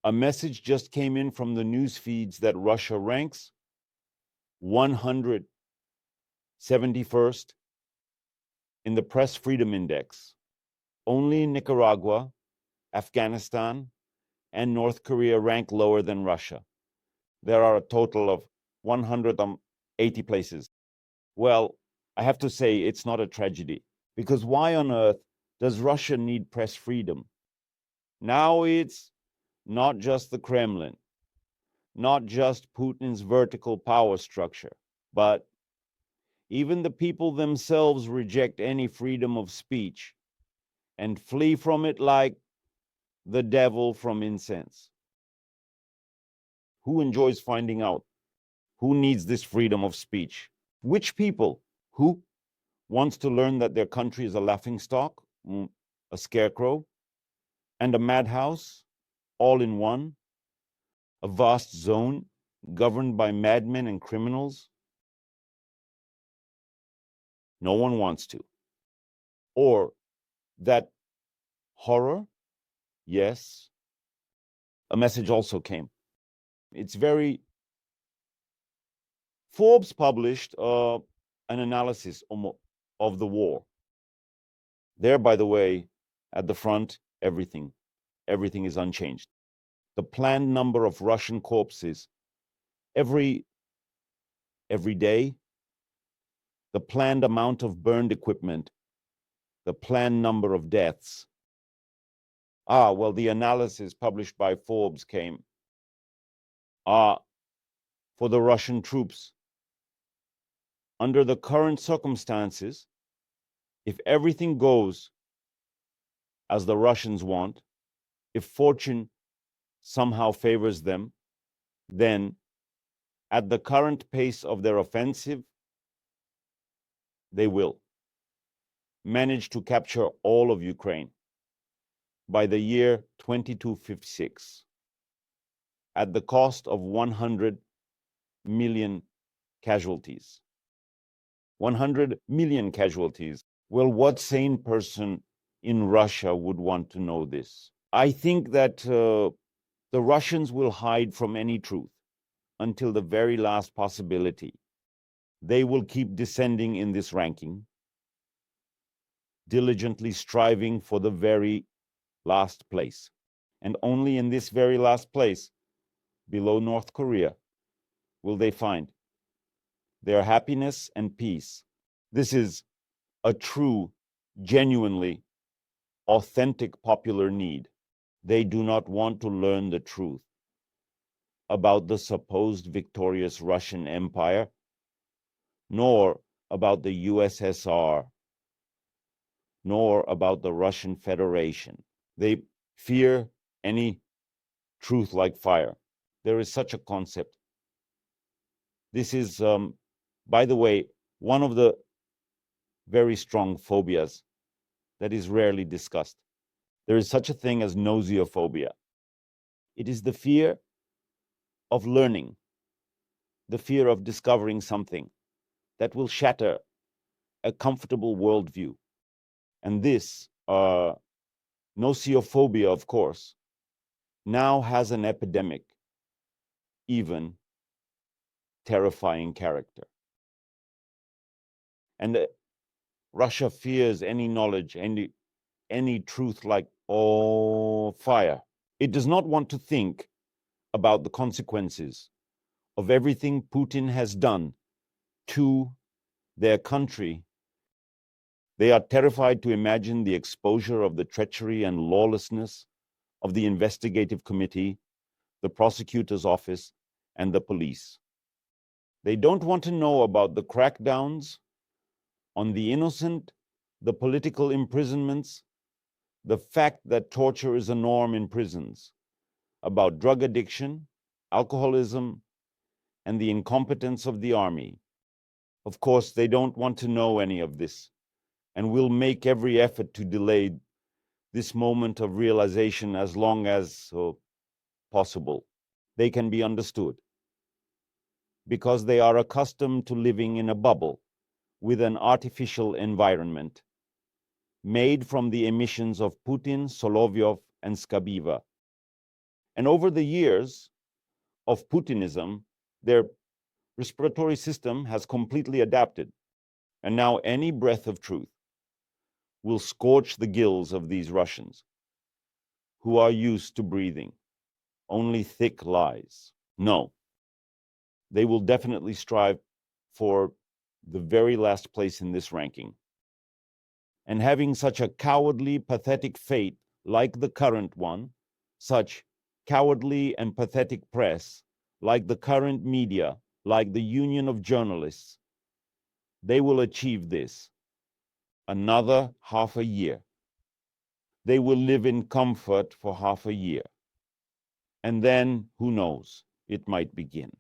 A message just came in from the news feeds that Russia ranks 171st in the Press Freedom Index. Only Nicaragua, Afghanistan, and North Korea rank lower than Russia. There are a total of 180 places. Well, I have to say it's not a tragedy, because why on earth does Russia need press freedom? Now it's not just the Kremlin, not just Putin's vertical power structure, but even the people themselves reject any freedom of speech and flee from it like the devil from incense. Who enjoys finding out? Who needs this freedom of speech? Which people? Who wants to learn that their country is a laughingstock, a scarecrow, and a madhouse, all in one? A vast zone governed by madmen and criminals? No one wants to. Or that horror? Yes. A message also came. It's very... Forbes published an analysis of the war. There, by the way, at the front, everything is unchanged. The planned number of Russian corpses every day, the planned amount of burned equipment, the planned number of deaths. Well, the analysis published by Forbes came. For the Russian troops, under the current circumstances, if everything goes as the Russians want, if fortune somehow favors them, then at the current pace of their offensive, they will manage to capture all of Ukraine by the year 2256 at the cost of 100 million casualties. 100 million casualties. Well, what sane person in Russia would want to know this? I think that the Russians will hide from any truth until the very last possibility. They will keep descending in this ranking, diligently striving for the very last place. And only in this very last place, below North Korea, will they find their happiness and peace. This is a true, genuinely authentic popular need. They do not want to learn the truth about the supposed victorious Russian Empire, nor about the USSR, nor about the Russian Federation. They fear any truth like fire. There is such a concept. This is, by the way, one of the very strong phobias that is rarely discussed. There is such a thing as nauseophobia. It is the fear of learning, the fear of discovering something that will shatter a comfortable worldview. And this nauseophobia, of course, now has an epidemic, even terrifying character. And Russia fears any knowledge, any truth like, fire. It does not want to think about the consequences of everything Putin has done to their country. They are terrified to imagine the exposure of the treachery and lawlessness of the investigative committee, the prosecutor's office, and the police. They don't want to know about the crackdowns on the innocent, the political imprisonments, the fact that torture is a norm in prisons, about drug addiction, alcoholism, and the incompetence of the army. Of course, they don't want to know any of this, and will make every effort to delay this moment of realization as long as possible. They can be understood, because they are accustomed to living in a bubble with an artificial environment made from the emissions of Putin, Solovyov, and Skabiva. And over the years of Putinism, their respiratory system has completely adapted. And now any breath of truth will scorch the gills of these Russians who are used to breathing only thick lies. No, they will definitely strive for the very last place in this ranking. And having such a cowardly, pathetic fate like the current one, such cowardly and pathetic press like the current media, like the Union of Journalists, they will achieve this another half a year. They will live in comfort for half a year. And then, who knows, it might begin.